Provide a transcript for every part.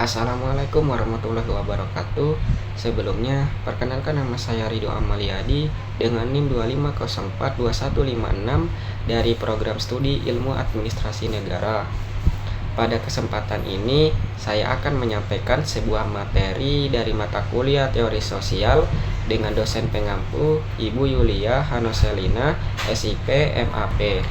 Assalamualaikum warahmatullahi wabarakatuh. Sebelumnya, perkenalkan nama saya Ridho Amaliadi dengan NIM 250421156 dari program studi Ilmu Administrasi Negara. Pada kesempatan ini, saya akan menyampaikan sebuah materi dari mata kuliah Teori Sosial dengan dosen pengampu Ibu Yulia Hanoselina, SIP, MAP.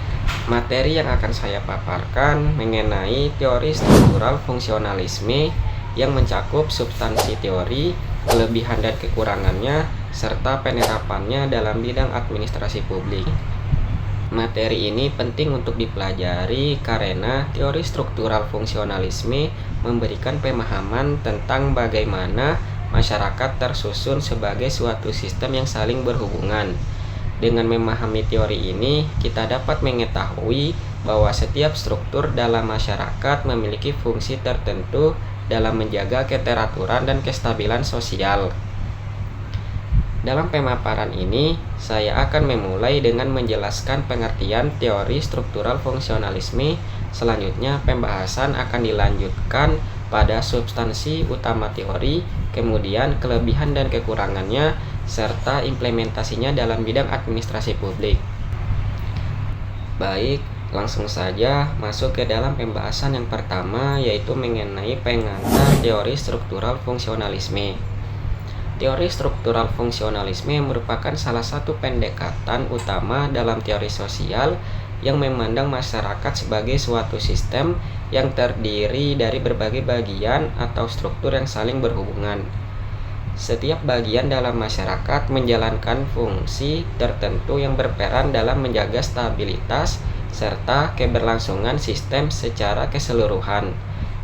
Materi yang akan saya paparkan mengenai teori struktural fungsionalisme yang mencakup substansi teori, kelebihan dan kekurangannya, serta penerapannya dalam bidang administrasi publik. Materi ini penting untuk dipelajari karena teori struktural fungsionalisme memberikan pemahaman tentang bagaimana masyarakat tersusun sebagai suatu sistem yang saling berhubungan. Dengan memahami teori ini, kita dapat mengetahui bahwa setiap struktur dalam masyarakat memiliki fungsi tertentu dalam menjaga keteraturan dan kestabilan sosial. Dalam pemaparan ini, saya akan memulai dengan menjelaskan pengertian teori struktural fungsionalisme. Selanjutnya, pembahasan akan dilanjutkan pada substansi utama teori, kemudian kelebihan dan kekurangannya, serta implementasinya dalam bidang administrasi publik. Baik, langsung saja masuk ke dalam pembahasan yang pertama, yaitu mengenai pengantar teori struktural fungsionalisme. Teori struktural fungsionalisme merupakan salah satu pendekatan utama dalam teori sosial yang memandang masyarakat sebagai suatu sistem yang terdiri dari berbagai bagian atau struktur yang saling berhubungan. Setiap bagian dalam masyarakat menjalankan fungsi tertentu yang berperan dalam menjaga stabilitas serta keberlangsungan sistem secara keseluruhan.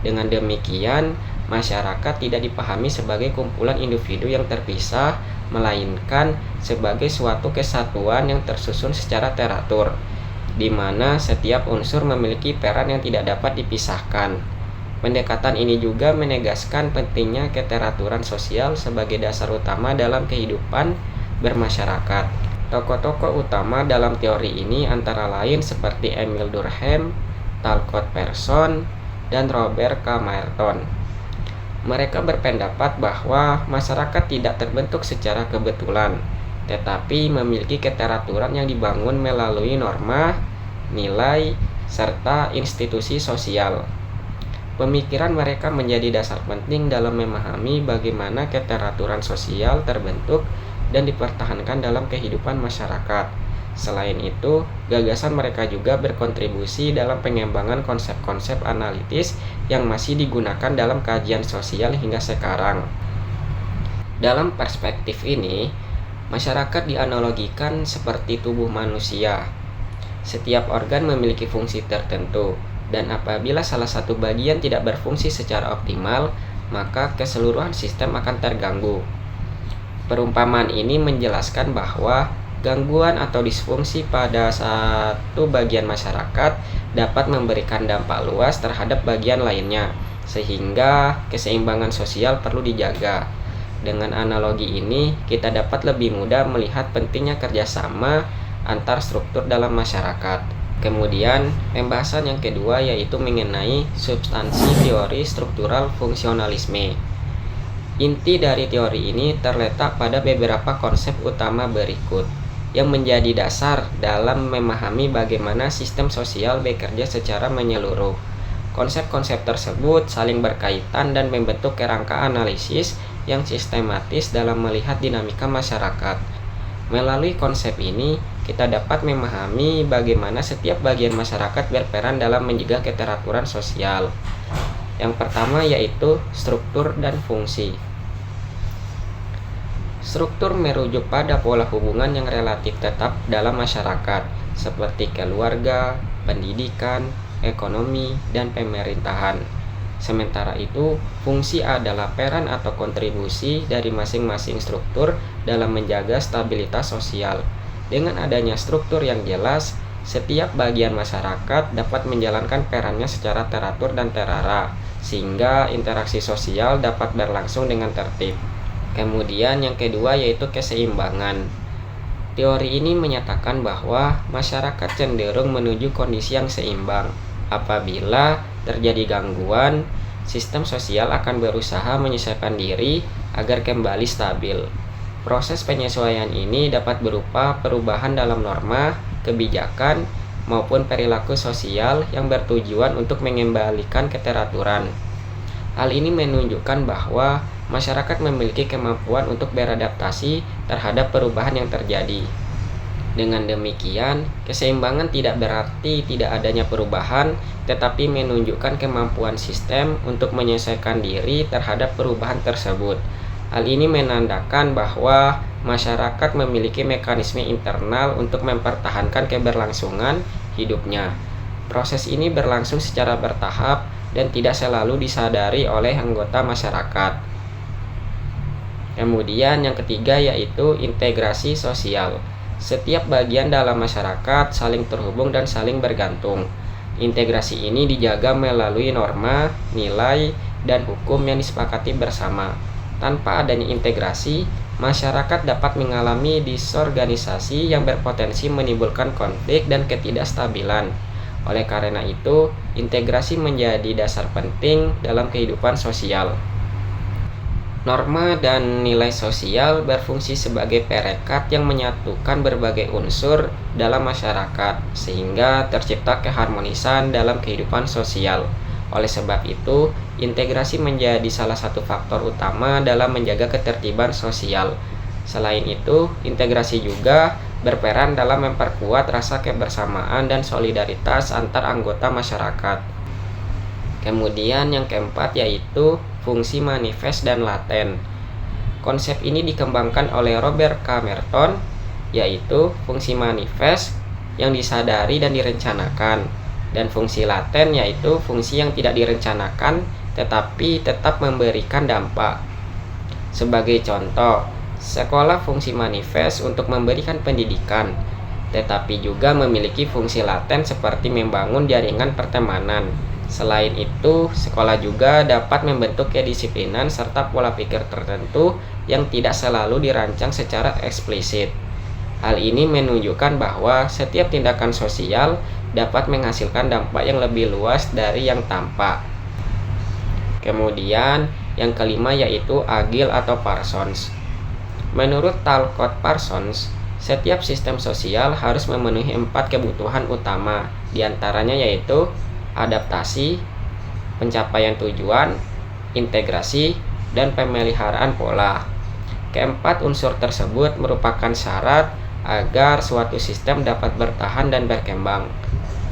Dengan demikian, masyarakat tidak dipahami sebagai kumpulan individu yang terpisah, melainkan sebagai suatu kesatuan yang tersusun secara teratur, di mana setiap unsur memiliki peran yang tidak dapat dipisahkan. Pendekatan ini juga menegaskan pentingnya keteraturan sosial sebagai dasar utama dalam kehidupan bermasyarakat. Tokoh-tokoh utama dalam teori ini antara lain seperti Emil Durkheim, Talcott Persson, dan Robert K. Merton. Mereka berpendapat bahwa masyarakat tidak terbentuk secara kebetulan, tetapi memiliki keteraturan yang dibangun melalui norma, nilai, serta institusi sosial. Pemikiran mereka menjadi dasar penting dalam memahami bagaimana keteraturan sosial terbentuk dan dipertahankan dalam kehidupan masyarakat. Selain itu, gagasan mereka juga berkontribusi dalam pengembangan konsep-konsep analitis yang masih digunakan dalam kajian sosial hingga sekarang. Dalam perspektif ini, masyarakat dianalogikan seperti tubuh manusia. Setiap organ memiliki fungsi tertentu, dan apabila salah satu bagian tidak berfungsi secara optimal, maka keseluruhan sistem akan terganggu. Perumpamaan ini menjelaskan bahwa gangguan atau disfungsi pada satu bagian masyarakat dapat memberikan dampak luas terhadap bagian lainnya, sehingga keseimbangan sosial perlu dijaga. Dengan analogi ini, kita dapat lebih mudah melihat pentingnya kerjasama antar struktur dalam masyarakat. Kemudian, pembahasan yang kedua yaitu mengenai substansi teori struktural fungsionalisme. Inti dari teori ini terletak pada beberapa konsep utama berikut yang menjadi dasar dalam memahami bagaimana sistem sosial bekerja secara menyeluruh. Konsep-konsep tersebut saling berkaitan dan membentuk kerangka analisis yang sistematis dalam melihat dinamika masyarakat. Melalui konsep ini, kita dapat memahami bagaimana setiap bagian masyarakat berperan dalam menjaga keteraturan sosial. Yang pertama yaitu struktur dan fungsi. Struktur merujuk pada pola hubungan yang relatif tetap dalam masyarakat, seperti keluarga, pendidikan, ekonomi, dan pemerintahan. Sementara itu, fungsi adalah peran atau kontribusi dari masing-masing struktur dalam menjaga stabilitas sosial. Dengan adanya struktur yang jelas, setiap bagian masyarakat dapat menjalankan perannya secara teratur dan terarah, sehingga interaksi sosial dapat berlangsung dengan tertib. Kemudian yang kedua yaitu keseimbangan. Teori ini menyatakan bahwa masyarakat cenderung menuju kondisi yang seimbang apabila terjadi gangguan, sistem sosial akan berusaha menyesuaikan diri agar kembali stabil. Proses penyesuaian ini dapat berupa perubahan dalam norma, kebijakan, maupun perilaku sosial yang bertujuan untuk mengembalikan keteraturan. Hal ini menunjukkan bahwa masyarakat memiliki kemampuan untuk beradaptasi terhadap perubahan yang terjadi. Dengan demikian, keseimbangan tidak berarti tidak adanya perubahan, tetapi menunjukkan kemampuan sistem untuk menyesuaikan diri terhadap perubahan tersebut. Hal ini menandakan bahwa masyarakat memiliki mekanisme internal untuk mempertahankan keberlangsungan hidupnya. Proses ini berlangsung secara bertahap dan tidak selalu disadari oleh anggota masyarakat. Kemudian yang ketiga yaitu integrasi sosial. Setiap bagian dalam masyarakat saling terhubung dan saling bergantung. Integrasi ini dijaga melalui norma, nilai, dan hukum yang disepakati bersama. Tanpa adanya integrasi, masyarakat dapat mengalami disorganisasi yang berpotensi menimbulkan konflik dan ketidakstabilan. Oleh karena itu, integrasi menjadi dasar penting dalam kehidupan sosial. Norma dan nilai sosial berfungsi sebagai perekat yang menyatukan berbagai unsur dalam masyarakat, sehingga tercipta keharmonisan dalam kehidupan sosial. Oleh sebab itu, integrasi menjadi salah satu faktor utama dalam menjaga ketertiban sosial. Selain itu, integrasi juga berperan dalam memperkuat rasa kebersamaan dan solidaritas antar anggota masyarakat. Kemudian yang keempat yaitu fungsi manifest dan laten. Konsep ini dikembangkan oleh Robert K. Merton, yaitu fungsi manifest yang disadari dan direncanakan, dan fungsi laten yaitu fungsi yang tidak direncanakan tetapi tetap memberikan dampak. Sebagai contoh, sekolah fungsi manifest untuk memberikan pendidikan, tetapi juga memiliki fungsi laten seperti membangun jaringan pertemanan. Selain itu, sekolah juga dapat membentuk kedisiplinan serta pola pikir tertentu yang tidak selalu dirancang secara eksplisit. Hal ini menunjukkan bahwa setiap tindakan sosial dapat menghasilkan dampak yang lebih luas dari yang tampak. Kemudian, yang kelima yaitu Agile atau Parsons. Menurut Talcott Parsons, setiap sistem sosial harus memenuhi 4 kebutuhan utama, diantaranya yaitu adaptasi, pencapaian tujuan, integrasi, dan pemeliharaan pola. Keempat unsur tersebut merupakan syarat agar suatu sistem dapat bertahan dan berkembang.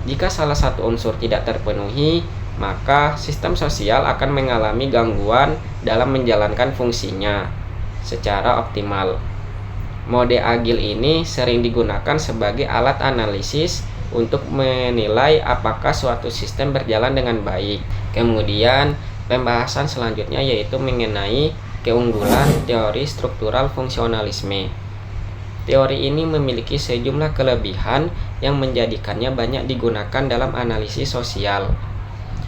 Jika salah satu unsur tidak terpenuhi, maka sistem sosial akan mengalami gangguan dalam menjalankan fungsinya secara optimal. Mode agil ini sering digunakan sebagai alat analisis untuk menilai apakah suatu sistem berjalan dengan baik. Kemudian, pembahasan selanjutnya yaitu mengenai keunggulan teori struktural fungsionalisme. Teori ini memiliki sejumlah kelebihan yang menjadikannya banyak digunakan dalam analisis sosial.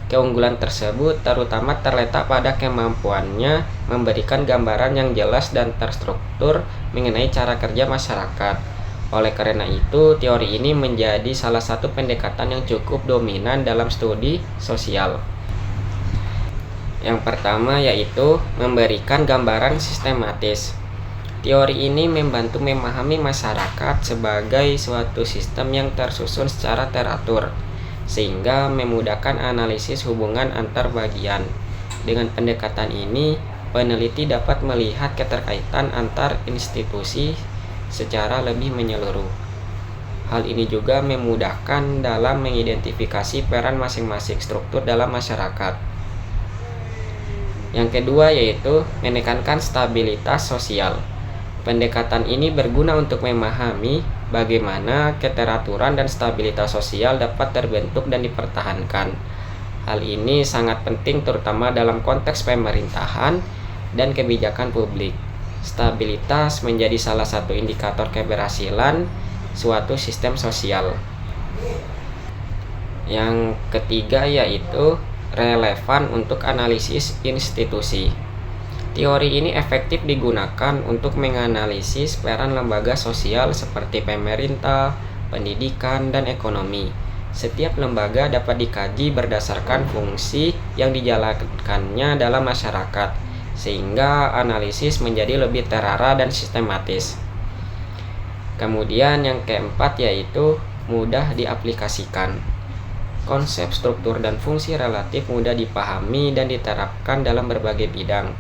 Keunggulan tersebut terutama terletak pada kemampuannya memberikan gambaran yang jelas dan terstruktur mengenai cara kerja masyarakat. Oleh karena itu, teori ini menjadi salah satu pendekatan yang cukup dominan dalam studi sosial. Yang pertama yaitu memberikan gambaran sistematis. Teori ini membantu memahami masyarakat sebagai suatu sistem yang tersusun secara teratur, sehingga memudahkan analisis hubungan antar bagian. Dengan pendekatan ini, peneliti dapat melihat keterkaitan antar institusi secara lebih menyeluruh. Hal ini juga memudahkan dalam mengidentifikasi peran masing-masing struktur dalam masyarakat. Yang kedua yaitu menekankan stabilitas sosial. Pendekatan ini berguna untuk memahami bagaimana keteraturan dan stabilitas sosial dapat terbentuk dan dipertahankan. Hal ini sangat penting terutama dalam konteks pemerintahan dan kebijakan publik. Stabilitas menjadi salah satu indikator keberhasilan suatu sistem sosial. Yang ketiga yaitu relevan untuk analisis institusi. Teori ini efektif digunakan untuk menganalisis peran lembaga sosial seperti pemerintah, pendidikan, dan ekonomi, Setiap lembaga dapat dikaji berdasarkan fungsi yang dijalankannya dalam masyarakat, sehingga analisis menjadi lebih terarah dan sistematis. Kemudian yang keempat yaitu mudah diaplikasikan. Konsep struktur dan fungsi relatif mudah dipahami dan diterapkan dalam berbagai bidang,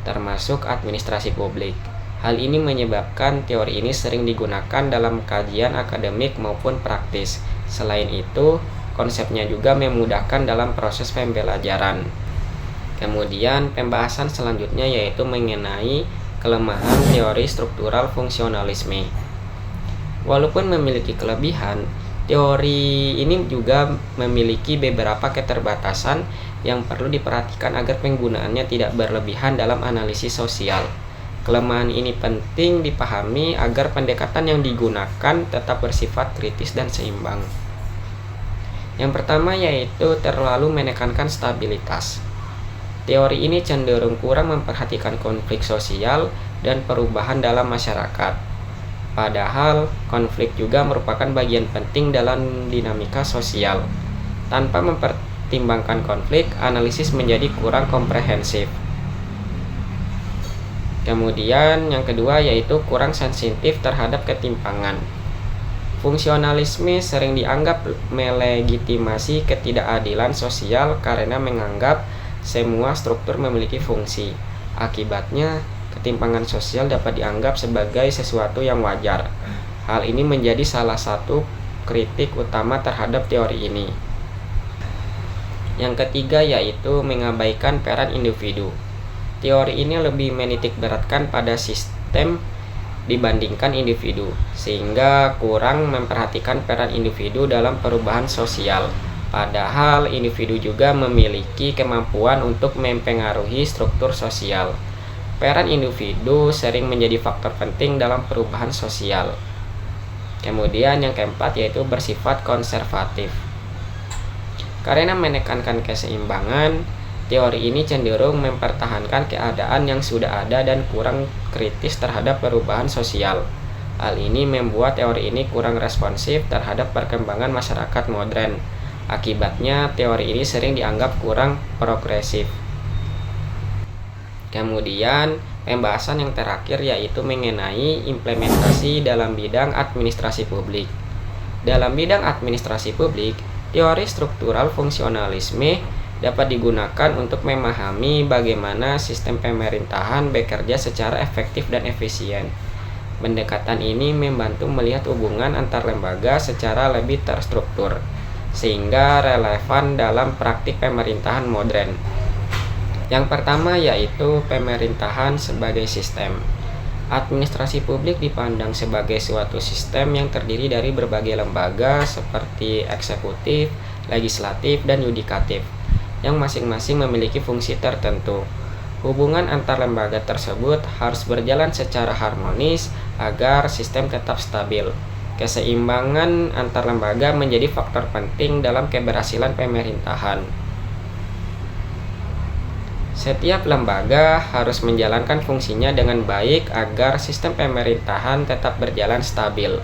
termasuk administrasi publik. Hal ini menyebabkan teori ini sering digunakan dalam kajian akademik maupun praktis. Selain itu, konsepnya juga memudahkan dalam proses pembelajaran. Kemudian, pembahasan selanjutnya yaitu mengenai kelemahan teori struktural fungsionalisme. Walaupun memiliki kelebihan, teori ini juga memiliki beberapa keterbatasan yang perlu diperhatikan agar penggunaannya tidak berlebihan dalam analisis sosial. Kelemahan ini penting dipahami agar pendekatan yang digunakan tetap bersifat kritis dan seimbang. Yang pertama yaitu terlalu menekankan stabilitas. Teori ini cenderung kurang memperhatikan konflik sosial dan perubahan dalam masyarakat. Padahal, konflik juga merupakan bagian penting dalam dinamika sosial. Tanpa mempertimbangkan konflik, analisis menjadi kurang komprehensif. Kemudian yang kedua yaitu kurang sensitif terhadap ketimpangan. Fungsionalisme sering dianggap melegitimasi ketidakadilan sosial karena menganggap semua struktur memiliki fungsi. Akibatnya, ketimpangan sosial dapat dianggap sebagai sesuatu yang wajar. Hal ini menjadi salah satu kritik utama terhadap teori ini. Yang ketiga yaitu mengabaikan peran individu. Teori ini lebih menitikberatkan pada sistem dibandingkan individu, sehingga kurang memperhatikan peran individu dalam perubahan sosial. Padahal individu juga memiliki kemampuan untuk mempengaruhi struktur sosial. Peran individu sering menjadi faktor penting dalam perubahan sosial. Kemudian yang keempat yaitu bersifat konservatif. Karena menekankan keseimbangan, teori ini cenderung mempertahankan keadaan yang sudah ada dan kurang kritis terhadap perubahan sosial. Hal ini membuat teori ini kurang responsif terhadap perkembangan masyarakat modern. Akibatnya, teori ini sering dianggap kurang progresif. Kemudian, pembahasan yang terakhir yaitu mengenai implementasi dalam bidang administrasi publik. Dalam bidang administrasi publik, teori struktural fungsionalisme dapat digunakan untuk memahami bagaimana sistem pemerintahan bekerja secara efektif dan efisien. Pendekatan ini membantu melihat hubungan antar lembaga secara lebih terstruktur, sehingga relevan dalam praktik pemerintahan modern. Yang pertama yaitu pemerintahan sebagai sistem. Administrasi publik dipandang sebagai suatu sistem yang terdiri dari berbagai lembaga seperti eksekutif, legislatif, dan yudikatif, yang masing-masing memiliki fungsi tertentu. Hubungan antar lembaga tersebut harus berjalan secara harmonis agar sistem tetap stabil. Keseimbangan antar lembaga menjadi faktor penting dalam keberhasilan pemerintahan. Setiap lembaga harus menjalankan fungsinya dengan baik agar sistem pemerintahan tetap berjalan stabil.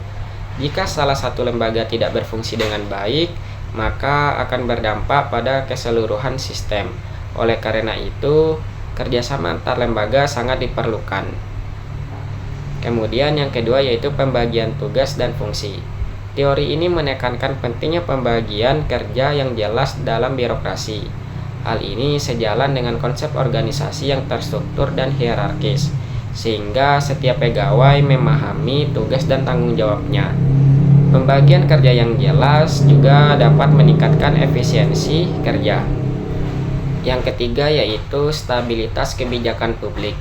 Jika salah satu lembaga tidak berfungsi dengan baik, maka akan berdampak pada keseluruhan sistem. Oleh karena itu, kerjasama antar lembaga sangat diperlukan. Kemudian yang kedua yaitu pembagian tugas dan fungsi. Teori ini menekankan pentingnya pembagian kerja yang jelas dalam birokrasi. Hal ini sejalan dengan konsep organisasi yang terstruktur dan hierarkis, sehingga setiap pegawai memahami tugas dan tanggung jawabnya. Pembagian kerja yang jelas juga dapat meningkatkan efisiensi kerja. Yang ketiga yaitu stabilitas kebijakan publik.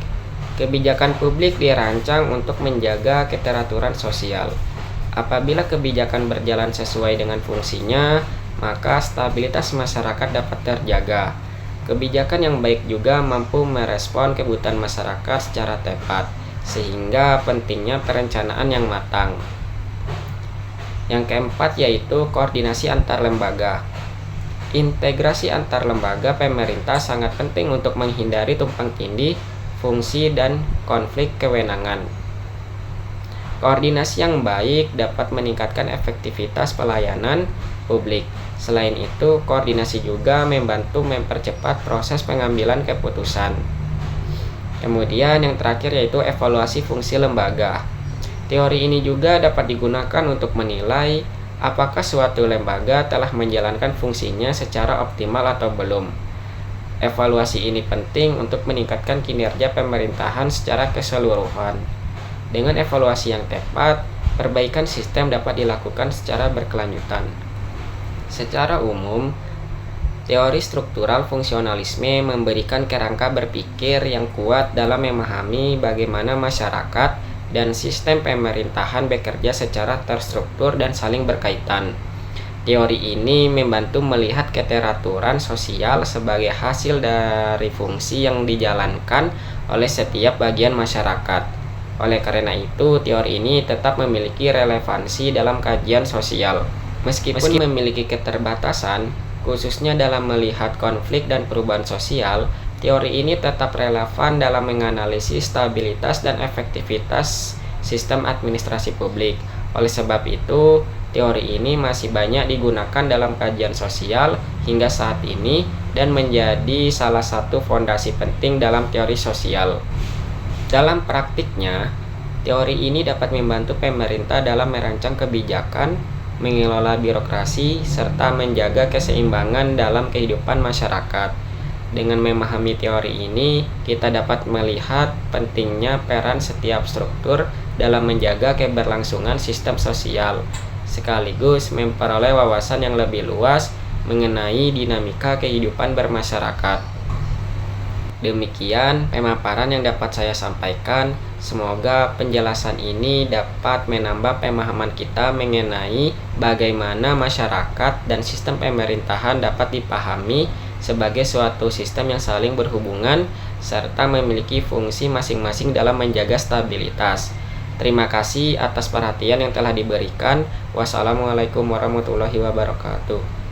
Kebijakan publik dirancang untuk menjaga keteraturan sosial. Apabila kebijakan berjalan sesuai dengan fungsinya, maka stabilitas masyarakat dapat terjaga. Kebijakan yang baik juga mampu merespon kebutuhan masyarakat secara tepat, sehingga pentingnya perencanaan yang matang. Yang keempat yaitu koordinasi antar lembaga. Integrasi antar lembaga pemerintah sangat penting untuk menghindari tumpang tindih fungsi dan konflik kewenangan. Koordinasi yang baik dapat meningkatkan efektivitas pelayanan publik. Selain itu, koordinasi juga membantu mempercepat proses pengambilan keputusan. Kemudian yang terakhir yaitu evaluasi fungsi lembaga. Teori ini juga dapat digunakan untuk menilai apakah suatu lembaga telah menjalankan fungsinya secara optimal atau belum. Evaluasi ini penting untuk meningkatkan kinerja pemerintahan secara keseluruhan. Dengan evaluasi yang tepat, perbaikan sistem dapat dilakukan secara berkelanjutan. Secara umum, teori struktural fungsionalisme memberikan kerangka berpikir yang kuat dalam memahami bagaimana masyarakat dan sistem pemerintahan bekerja secara terstruktur dan saling berkaitan. Teori ini membantu melihat keteraturan sosial sebagai hasil dari fungsi yang dijalankan oleh setiap bagian masyarakat. Oleh karena itu, teori ini tetap memiliki relevansi dalam kajian sosial. Meskipun memiliki keterbatasan, khususnya dalam melihat konflik dan perubahan sosial, teori ini tetap relevan dalam menganalisis stabilitas dan efektivitas sistem administrasi publik. Oleh sebab itu, teori ini masih banyak digunakan dalam kajian sosial hingga saat ini dan menjadi salah satu fondasi penting dalam teori sosial. Dalam praktiknya, teori ini dapat membantu pemerintah dalam merancang kebijakan, mengelola birokrasi, serta menjaga keseimbangan dalam kehidupan masyarakat. Dengan memahami teori ini, kita dapat melihat pentingnya peran setiap struktur dalam menjaga keberlangsungan sistem sosial, sekaligus memperoleh wawasan yang lebih luas mengenai dinamika kehidupan bermasyarakat. Demikian pemaparan yang dapat saya sampaikan. Semoga penjelasan ini dapat menambah pemahaman kita mengenai bagaimana masyarakat dan sistem pemerintahan dapat dipahami sebagai suatu sistem yang saling berhubungan serta memiliki fungsi masing-masing dalam menjaga stabilitas. Terima kasih atas perhatian yang telah diberikan. Wassalamualaikum warahmatullahi wabarakatuh.